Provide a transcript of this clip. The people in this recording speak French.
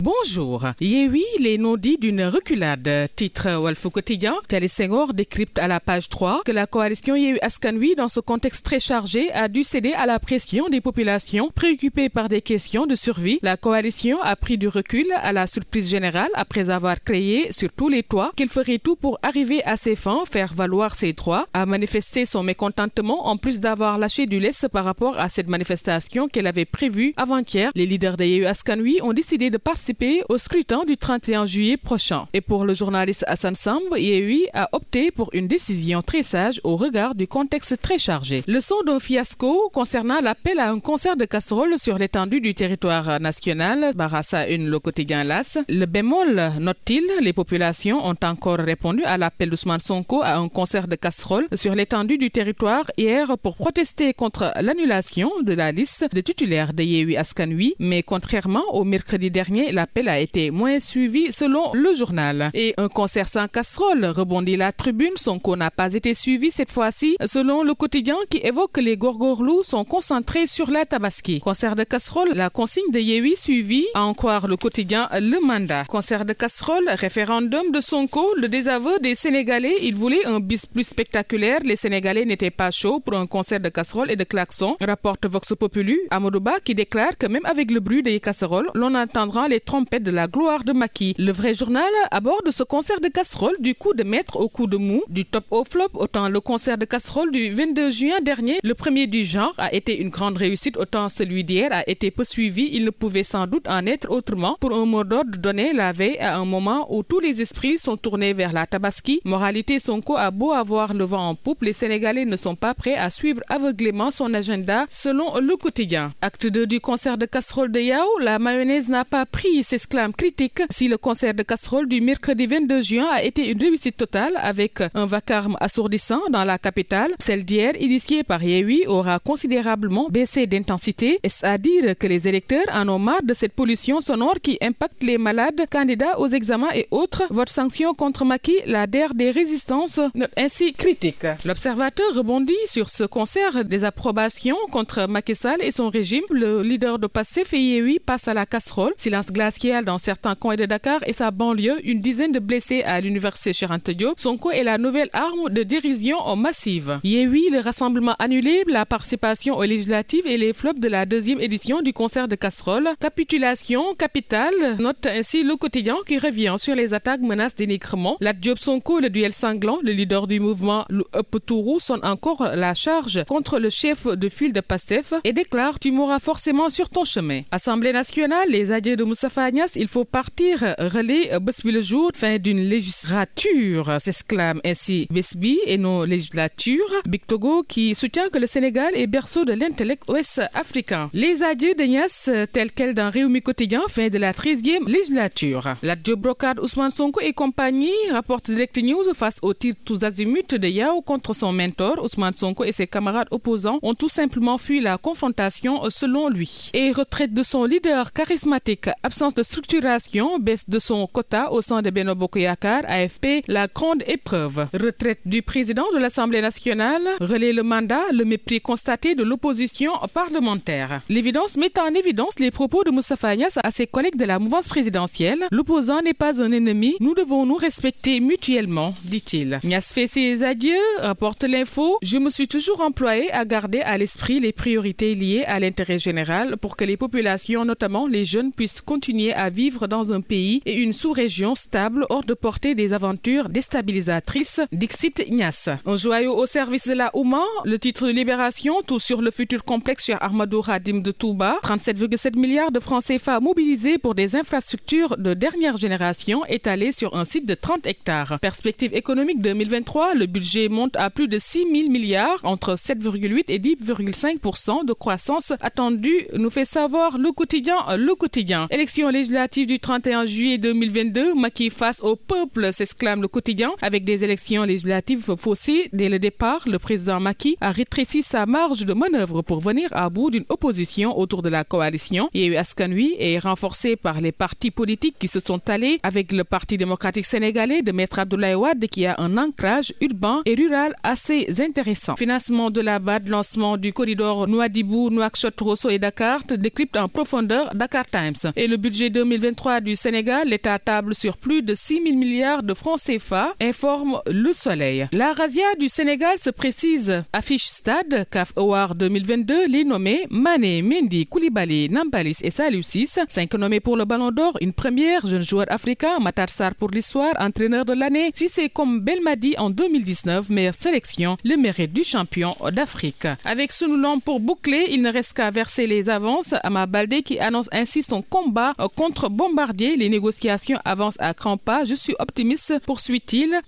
Bonjour. Yewwi, les non-dits d'une reculade. Titre Walf Quotidien. Thélie Senghor décrypte à la page 3 que la coalition Yewwi Askan Wi, dans ce contexte très chargé, a dû céder à la pression des populations préoccupées par des questions de survie. La coalition a pris du recul à la surprise générale après avoir créé sur tous les toits qu'il ferait tout pour arriver à ses fins, faire valoir ses droits, a manifesté son mécontentement en plus d'avoir lâché du lest par rapport à cette manifestation qu'elle avait prévue avant-hier. Les leaders de Yewwi Askan Wi ont décidé de participer au scrutin du 31 juillet prochain. Et pour le journaliste Hassan Samb, Yewwi a opté pour une décision très sage au regard du contexte très chargé. Leçon d'un fiasco concernant l'appel à un concert de casseroles sur l'étendue du territoire national. Barassa une le quotidien LAS. Le bémol, note-t-il, les populations ont encore répondu à l'appel d'Ousmane Sonko à un concert de casseroles sur l'étendue du territoire hier pour protester contre l'annulation de la liste de titulaires de Yewwi Askan Wi. Mais contrairement au mercredi dernier, l'appel a été moins suivi selon le journal. Et un concert sans casserole, rebondit la tribune, Sonko n'a pas été suivi cette fois-ci selon le quotidien qui évoque que les gorgorlous sont concentrés sur la tabaski. Concert de casserole, la consigne de Yewwi suivie, à en croire le quotidien Le Mandat. Concert de casserole, référendum de Sonko, le désaveu des Sénégalais, il voulait un bis plus spectaculaire, les Sénégalais n'étaient pas chauds pour un concert de casserole et de klaxons, rapporte Vox Populi. Amadou Ba qui déclare que même avec le bruit des casseroles, l'on entendra les trompettes de la gloire de Macky. Le vrai journal aborde ce concert de casserole du coup de maître au coup de mou, du top au flop. Autant le concert de casserole du 22 juin dernier, le premier du genre, a été une grande réussite, autant celui d'hier a été peu suivi. Il ne pouvait sans doute en être autrement pour un mot d'ordre donné la veille à un moment où tous les esprits sont tournés vers la tabaski. Moralité, Sonko a beau avoir le vent en poupe, les Sénégalais ne sont pas prêts à suivre aveuglément son agenda selon le quotidien. Acte 2 du concert de casserole de Yao, la mayonnaise n'a pas pris, s'exclame Critique. Si le concert de casserole du mercredi 22 juin a été une réussite totale avec un vacarme assourdissant dans la capitale, celle d'hier, initiée par Yewwi, aura considérablement baissé d'intensité. Est-ce à dire que les électeurs en ont marre de cette pollution sonore qui impacte les malades, candidats aux examens et autres? Votre sanction contre Macky, la DER des résistances, ainsi Critique. L'Observateur rebondit sur ce concert des approbations contre Macky Sall et son régime. Le leader de Pastef et Yewwi passe à la casserole. Silence glacial dans certains coins de Dakar et sa banlieue, une dizaine de blessés à l'université Cheikh Anta Diop. Sonko est la nouvelle arme de dérision massive. Yewwi, le rassemblement annulé, la participation aux législatives et les flops de la deuxième édition du concert de casserole. Capitulation capitale, note ainsi le quotidien qui revient sur les attaques, menaces, dénigrement. La Diop Sonko, le duel sanglant, le leader du mouvement, le Tourou, sonne encore la charge contre le chef de file de Pastef et déclare: tu mourras forcément sur ton chemin. Assemblée nationale, les adieux de Moustapha Niasse, il faut partir, relais Besbi le jour, fin d'une législature, s'exclame ainsi Besbi et nos législatures. Big Togo qui soutient que le Sénégal est berceau de l'intellect ouest-africain. Les adieux de Niasse, tels quels dans Réumi Quotidien, fin de la 13e législature. La Diop brocade Ousmane Sonko et compagnie, rapporte Direct News, face aux tirs tous azimuts de Yao contre son mentor. Ousmane Sonko et ses camarades opposants ont tout simplement fui la confrontation selon lui. Et retraite de son leader charismatique, absence de structuration, baisse de son quota au sein de Benno Bokk Yakaar, AFP, la grande épreuve. Retraite du président de l'Assemblée nationale, relaie Le Mandat, le mépris constaté de l'opposition parlementaire. L'évidence met en évidence les propos de Moustapha Niasse à ses collègues de la mouvance présidentielle. L'opposant n'est pas un ennemi, nous devons nous respecter mutuellement, dit-il. Niasse fait ses adieux, rapporte l'info. Je me suis toujours employé à garder à l'esprit les priorités liées à l'intérêt général pour que les populations, notamment les jeunes, puissent continuer à vivre dans un pays et une sous-région stable hors de portée des aventures déstabilisatrices, dixit Niasse. Un joyau au service de la Oumma, le titre de Libération, tout sur le futur complexe chez Ahmadou Khadim de Touba. 37,7 milliards de francs CFA mobilisés pour des infrastructures de dernière génération étalées sur un site de 30 hectares. Perspective économique 2023, le budget monte à plus de 6 000 milliards, entre 7,8 et 10,5% de croissance attendue, nous fait savoir le quotidien. Élection législative du 31 juillet 2022, Macky face au peuple, s'exclame le quotidien. Avec des élections législatives faussées dès le départ, le président Macky a rétréci sa marge de manœuvre pour venir à bout d'une opposition autour de la coalition. Yewwi Askan Wi est renforcé par les partis politiques qui se sont alliés avec le Parti démocratique sénégalais de Maître Abdoulaye Wade qui a un ancrage urbain et rural assez intéressant. Financement de la BAD, lancement du corridor Nouadhibou, Nouakchott, Rosso et Dakar, décrypte en profondeur Dakar Times. Et le budget budget 2023 du Sénégal, l'État table sur plus de 6 000 milliards de francs CFA, informe Le Soleil. La razzia du Sénégal se précise. Affiche Stade, CAF Award 2022, les nommés Mané, Mendy, Koulibaly, Nampalys et Saliou Ciss. 5 nommés pour le Ballon d'Or, une première, jeune joueur africain, Matar Sarr pour l'histoire, entraîneur de l'année. Cissé comme Belmadi en 2019, meilleure sélection, le mérite du champion d'Afrique. Avec Sunu Lamb pour boucler, il ne reste qu'à verser les avances. Ama Baldé qui annonce ainsi son combat contre Bombardier. Les négociations avancent à grands pas. Je suis optimiste, poursuit-il.